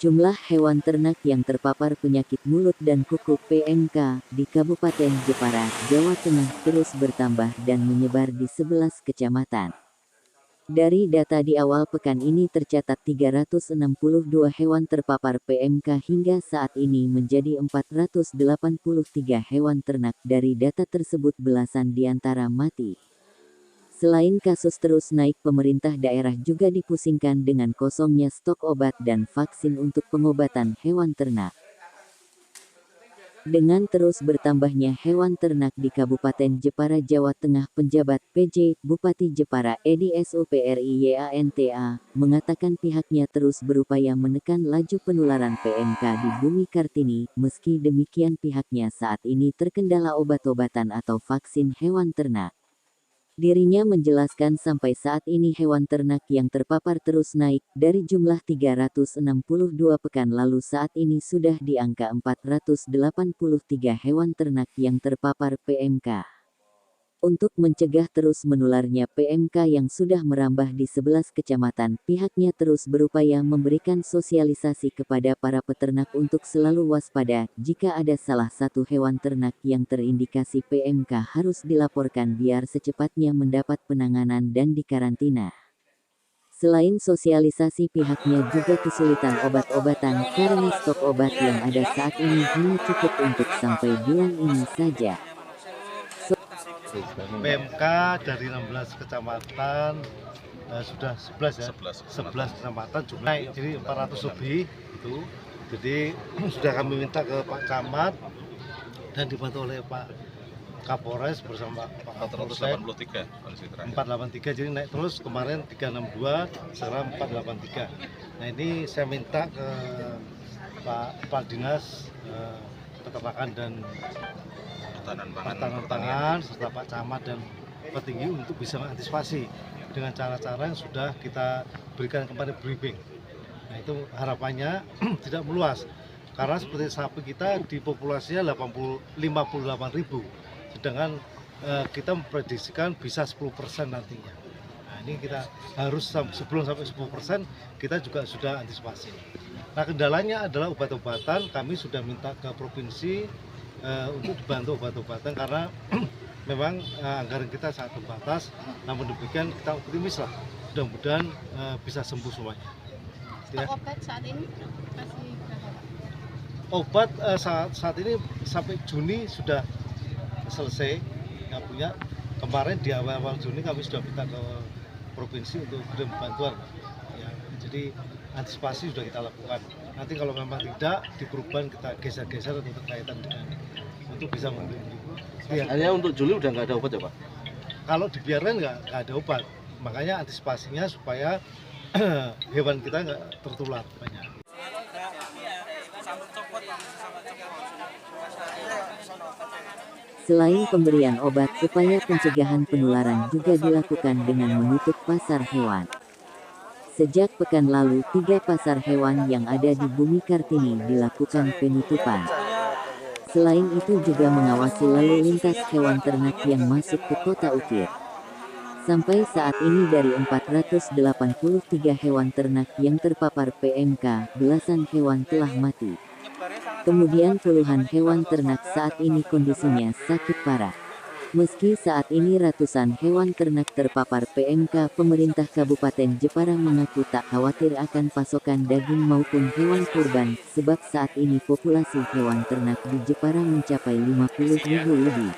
Jumlah hewan ternak yang terpapar penyakit mulut dan kuku (PMK) di Kabupaten Jepara, Jawa Tengah terus bertambah dan menyebar di 11 kecamatan. Dari data di awal pekan ini tercatat 362 hewan terpapar PMK hingga saat ini menjadi 483 hewan ternak. Dari data tersebut belasan diantara mati. Selain kasus terus naik, pemerintah daerah juga dipusingkan dengan kosongnya stok obat dan vaksin untuk pengobatan hewan ternak. Dengan terus bertambahnya hewan ternak di Kabupaten Jepara, Jawa Tengah, penjabat PJ Bupati Jepara Edi Supriyanta mengatakan pihaknya terus berupaya menekan laju penularan PMK di Bumi Kartini. Meski demikian pihaknya saat ini terkendala obat-obatan atau vaksin hewan ternak. Dirinya menjelaskan sampai saat ini hewan ternak yang terpapar terus naik, dari jumlah 362 pekan lalu saat ini sudah di angka 483 hewan ternak yang terpapar PMK. Untuk mencegah terus menularnya PMK yang sudah merambah di 11 kecamatan, pihaknya terus berupaya memberikan sosialisasi kepada para peternak untuk selalu waspada. Jika ada salah satu hewan ternak yang terindikasi PMK harus dilaporkan biar secepatnya mendapat penanganan dan dikarantina. Selain sosialisasi, pihaknya juga kesulitan obat-obatan karena stok obat yang ada saat ini hanya cukup untuk sampai bulan ini saja. PMK dari 16 kecamatan sudah 11 ya. 11 kecamatan jumlah jadi 400 lebih itu. Jadi sudah kami minta ke Pak Camat dan dibantu oleh Pak Kapolres bersama Pak Kapolsek 483, jadi naik terus, kemarin 362, sekarang 483. Nah ini saya minta ke Pak Dinas Peternakan dan Ketahanan Pangan serta Pak Camat dan petinggi untuk bisa mengantisipasi dengan cara-cara yang sudah kita berikan kemarin briefing. Nah itu harapannya tidak meluas, karena seperti sapi kita di populasinya 58.000, sedangkan kita memprediksikan bisa 10% nantinya. Nah ini kita harus sebelum sampai 10% kita juga sudah antisipasi. Nah kendalanya adalah obat-obatan. Kami sudah minta ke provinsi untuk dibantu obat-obatan karena memang anggaran kita sangat terbatas. Namun demikian kita optimis lah, mudah-mudahan bisa sembuh semuanya. Ya. Obat saat ini masih berapa? Obat saat ini sampai Juni sudah selesai yang punya. Kemarin di awal Juni kami sudah minta ke provinsi untuk kirim bantuan. Ya, jadi antisipasi sudah kita lakukan. Nanti kalau memang tidak, di perubahan kita geser-geser untuk berkaitan dengan untuk bisa melindungi. Ya. Hanya untuk Juli udah nggak ada obat ya Pak? Kalau dibiarkan nggak ada obat, makanya antisipasinya supaya hewan kita nggak tertular banyak. Selain pemberian obat, upaya pencegahan penularan juga dilakukan dengan menutup pasar hewan. Sejak pekan lalu, 3 pasar hewan yang ada di Bumi Kartini dilakukan penutupan. Selain itu juga mengawasi lalu lintas hewan ternak yang masuk ke Kota Ukir. Sampai saat ini dari 483 hewan ternak yang terpapar PMK, belasan hewan telah mati. Kemudian puluhan hewan ternak saat ini kondisinya sakit parah. Meski saat ini ratusan hewan ternak terpapar PMK, pemerintah Kabupaten Jepara mengaku tak khawatir akan pasokan daging maupun hewan kurban, sebab saat ini populasi hewan ternak di Jepara mencapai 50.000 lebih.